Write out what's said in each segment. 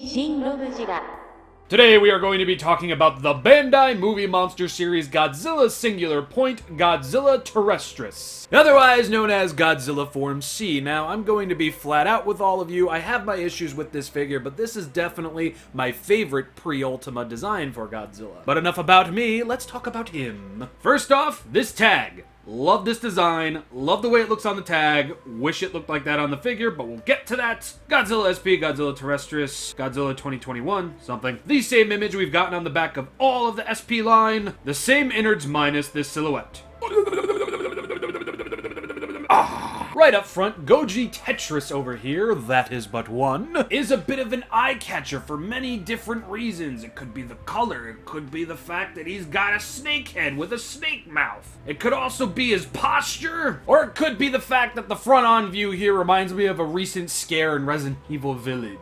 ShinRobjira. Today we are going to be talking about the Bandai movie monster series Godzilla Singular Point, Godzilla Terrestris, otherwise known as Godzilla Form C. Now, I'm going to be flat out with all of you. I have my issues with this figure, but this is definitely my favorite pre-Ultima design for Godzilla. But enough about me, let's talk about him. First off, this tag. Love this design, love the way it looks on the tag, wish it looked like that on the figure, but we'll get to that. Godzilla S.P, Godzilla Terrestris, Godzilla 2021, something. The same image we've gotten on the back of all of the SP line, the same innards minus this silhouette. Right up front, GOJI Tetris over here, that is but one, is a bit of an eye-catcher for many different reasons. It could be the color, it could be the fact that he's got a snake head with a snake mouth. It could also be his posture, or it could be the fact that the front-on view here reminds me of a recent scare in Resident Evil Village.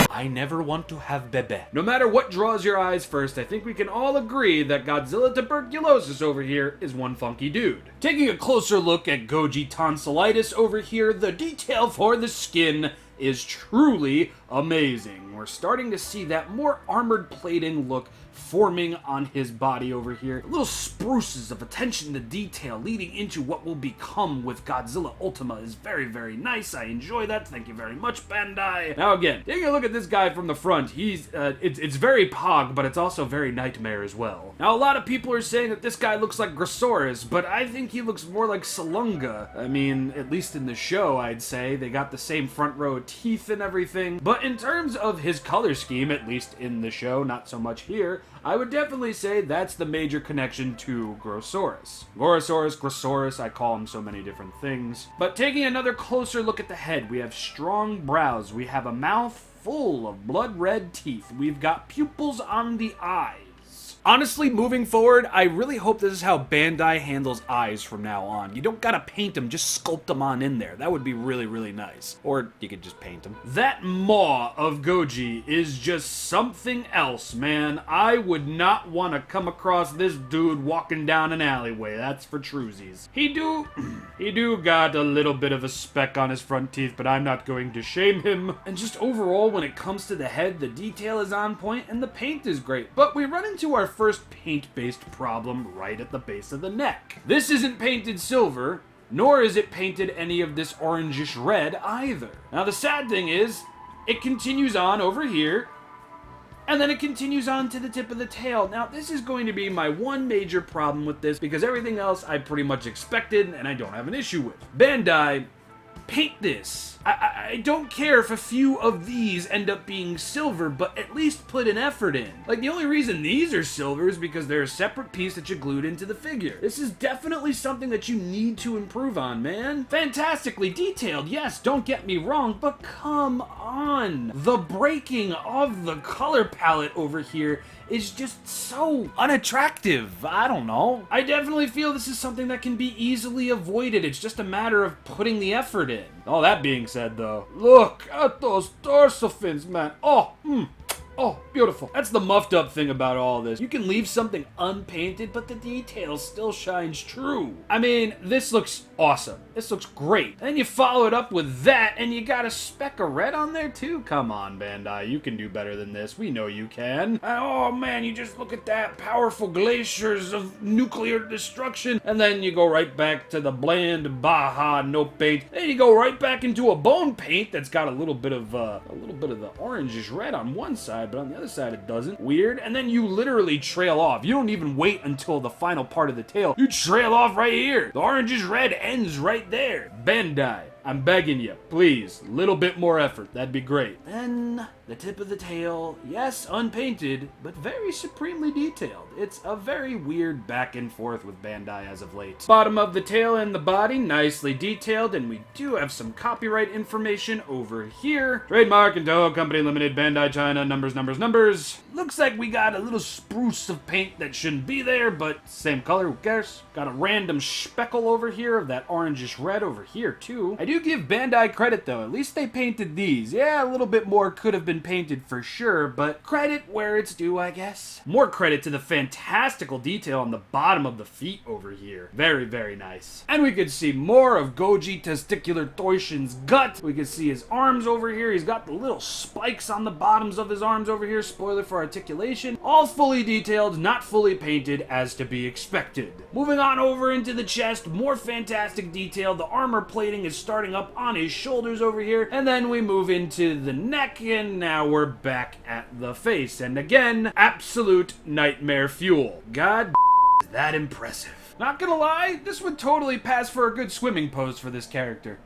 I never want to have bebe. No matter what draws your eyes first, I think we can all agree that Godzilla Tuberculosis over here is one funky dude. Taking a closer look at GOJI Tonsillitis over here, the detail for the skin is truly amazing. We're starting to see that more armored plating look forming on his body over here. Little spruces of attention to detail leading into what will become with Godzilla Ultima is very, very nice. I enjoy that. Thank you very much, Bandai. Now again, taking a look at this guy from the front, he's, it's very Pog, but it's also very Nightmare as well. Now a lot of people are saying that this guy looks like Grossoris, but I think he looks more like Salunga. I mean, at least in the show, I'd say. They got the same front row of teeth and everything. But in terms of his color scheme, at least in the show, not so much here, I would definitely say that's the major connection to Grossoris. Gorosaurus, Grossoris, I call him so many different things. But taking another closer look at the head, we have strong brows, we have a mouth full of blood red teeth, we've got pupils on the eyes. Honestly, moving forward, I really hope this is how Bandai handles eyes from now on. You don't gotta paint them, just sculpt them on in there. That would be really, really nice. Or you could just paint them. That maw of GOJI is just something else, man. I would not want to come across this dude walking down an alleyway, that's for truesies. He do got a little bit of a speck on his front teeth, but I'm not going to shame him. And just overall, when it comes to the head, the detail is on point and the paint is great. But we run into our first paint-based problem right at the base of the neck. This isn't painted silver, nor is it painted any of this orangish red either. Now the sad thing is, it continues on over here, and then it continues on to the tip of the tail. Now, this is going to be my one major problem with this, because everything else I pretty much expected, and I don't have an issue with. Bandai, paint this. I don't care if a few of these end up being silver, but at least put an effort in. Like, the only reason these are silver is because they're a separate piece that you glued into the figure. This is definitely something that you need to improve on, man. Fantastically detailed, yes, don't get me wrong, but come on. The breaking of the color palette over here is just so unattractive. I don't know. I definitely feel this is something that can be easily avoided. It's just a matter of putting the effort in. All that being said, though, look at those dorsal fins, man. Oh, beautiful. That's the muffed up thing about all this. You can leave something unpainted, but the detail still shines true. I mean, this looks awesome. This looks great. And then you follow it up with that, and you got a speck of red on there too? Come on, Bandai. You can do better than this. We know you can. And, oh man, you just look at that. Powerful glaciers of nuclear destruction. And then you go right back to the bland Baja no paint. Then you go right back into a bone paint that's got a little bit of the orangish red on one side, but on the other side it doesn't. Weird. And then you literally trail off. You don't even wait until the final part of the tail. You trail off right here. The orangish red ends right there. Bandai, I'm begging you, please, little bit more effort. That'd be great. Then the tip of the tail, yes, unpainted, but very supremely detailed. It's a very weird back and forth with Bandai as of late. Bottom of the tail and the body, nicely detailed, and we do have some copyright information over here. Trademark and Toho Company Limited, Bandai China, numbers. Looks like we got a little spruce of paint that shouldn't be there, but same color, who cares? Got a random speckle over here of that orangish red over here too. I do do give Bandai credit though, at least they painted these. Yeah, a little bit more could have been painted for sure, but credit where it's due, I guess. More credit to the fantastical detail on the bottom of the feet over here. Very, very nice. And we could see more of GOJI Testicular Thorsten's gut. We could see his arms over here. He's got the little spikes on the bottoms of his arms over here. Spoiler for Articulation. All fully detailed, not fully painted, as to be expected. Moving on over into the chest, more fantastic detail. The armor plating is starting up on his shoulders over here, and then we move into the neck, and now we're back at the face. And again, absolute nightmare fuel. God, is that impressive. Not gonna lie, this would totally pass for a good swimming pose for this character.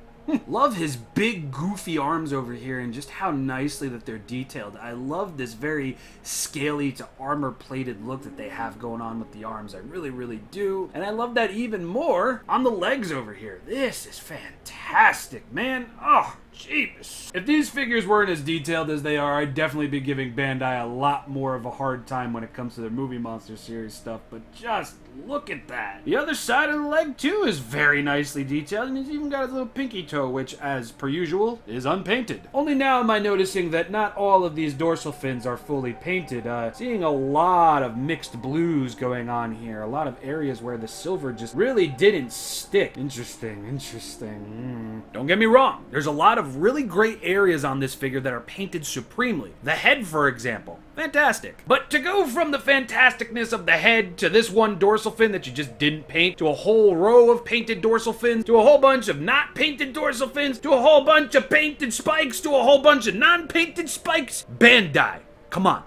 Love his big goofy arms over here and just how nicely that they're detailed. I love this very scaly to armor plated look that they have going on with the arms. I really, really do. And I love that even more on the legs over here. This is fantastic, man. Oh, jeebus. If these figures weren't as detailed as they are, I'd definitely be giving Bandai a lot more of a hard time when it comes to their Movie Monster series stuff, but just look at that. The other side of the leg, too, is very nicely detailed, and he's even got his little pinky toe, which, as per usual, is unpainted. Only now am I noticing that not all of these dorsal fins are fully painted. Seeing a lot of mixed blues going on here, a lot of areas where the silver just really didn't stick. Interesting, interesting. Don't get me wrong, there's a lot of really great areas on this figure that are painted supremely. The head, for example, fantastic. But to go from the fantasticness of the head to this one dorsal fin that you just didn't paint, to a whole row of painted dorsal fins, to a whole bunch of not painted dorsal fins, to a whole bunch of painted spikes, to a whole bunch of non-painted spikes, Bandai, come on.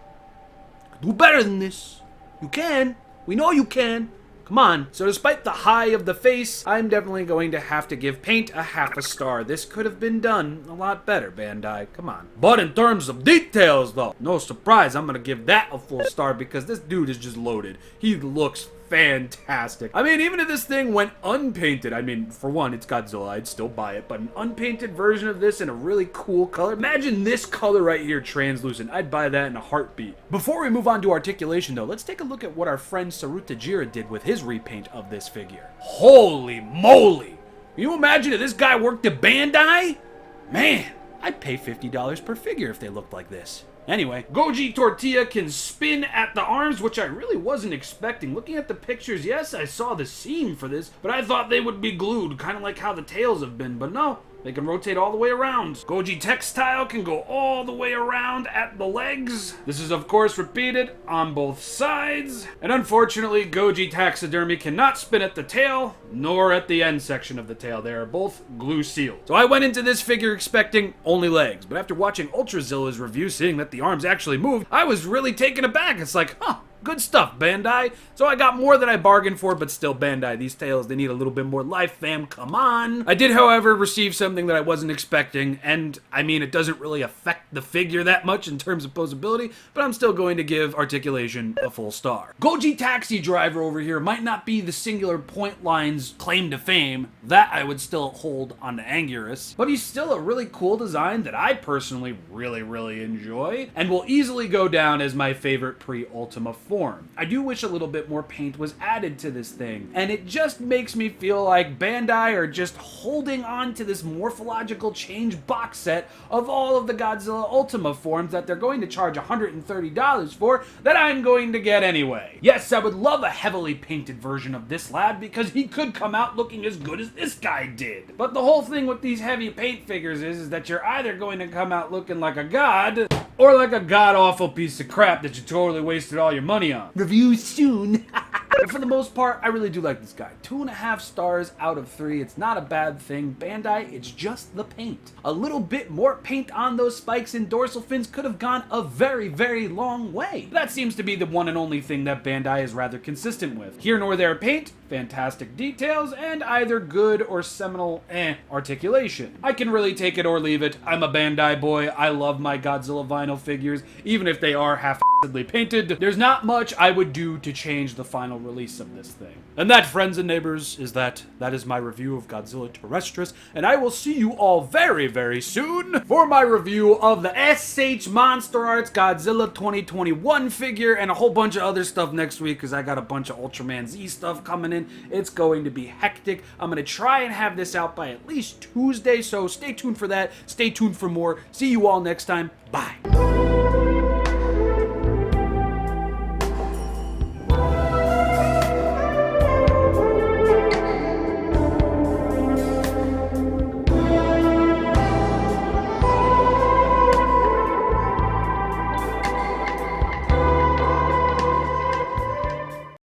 Do better than this. You can. We know you can. Come on. So despite the high of the face, I'm definitely going to have to give paint a half a star. This could have been done a lot better, Bandai. Come on. But in terms of details, though, no surprise, I'm going to give that a full star because this dude is just loaded. He looks fantastic. I mean, even if this thing went unpainted, I mean, for one, it's Godzilla, I'd still buy it, but an unpainted version of this in a really cool color. Imagine this color right here, translucent. I'd buy that in a heartbeat. Before we move on to Articulation, though, let's take a look at what our friend ShinRobjira did with his repaint of this figure. Holy moly! Can you imagine if this guy worked at Bandai? Man, I'd pay $50 per figure if they looked like this. Anyway, GOJI Tortilla can spin at the arms, which I really wasn't expecting. Looking at the pictures, yes, I saw the seam for this, but I thought they would be glued, kind of like how the tails have been, but no. They can rotate all the way around. GOJI Textile can go all the way around at the legs. This is, of course, repeated on both sides. And unfortunately, GOJI Taxidermy cannot spin at the tail, nor at the end section of the tail. They are both glue sealed. So I went into this figure expecting only legs, but after watching Ultrazilla's review, seeing that the arms actually moved, I was really taken aback. It's like, huh. Good stuff, Bandai. So I got more than I bargained for, but still, Bandai, these tails, they need a little bit more life, fam. Come on. I did, however, receive something that I wasn't expecting, and I mean, it doesn't really affect the figure that much in terms of posability, but I'm still going to give Articulation a full star. GOJI Taxi Driver over here might not be the singular point line's claim to fame. That I would still hold on to Anguirus, but he's still a really cool design that I personally really enjoy, and will easily go down as my favorite pre-Ultima form. I do wish a little bit more paint was added to this thing, and it just makes me feel like Bandai are just holding on to this morphological change box set of all of the Godzilla Ultima forms that they're going to charge $130 for that I'm going to get anyway. Yes, I would love a heavily painted version of this lad because he could come out looking as good as this guy did. But the whole thing with these heavy paint figures is that you're either going to come out looking like a god or like a god-awful piece of crap that you totally wasted all your money on. Review soon. But for the most part, I really do like this guy. 2.5 stars out of 3. It's not a bad thing. Bandai, it's just the paint. A little bit more paint on those spikes and dorsal fins could have gone a very long way. That seems to be the one and only thing that Bandai is rather consistent with. Here nor there paint, fantastic details, and either good or seminal articulation. I can really take it or leave it. I'm a Bandai boy. I love my Godzilla vinyl figures, even if they are half painted. There's not much I would do to change the final release of this thing. And that, friends and neighbors, that is my review of Godzilla Terrestris, and I will see you all very, very soon for my review of the SH Monster Arts Godzilla 2021 figure and a whole bunch of other stuff next week, because I got a bunch of Ultraman Z stuff coming in. It's going to be hectic. I'm going to try and have this out by at least Tuesday, so stay tuned for that. Stay tuned for more. See you all next time. Bye.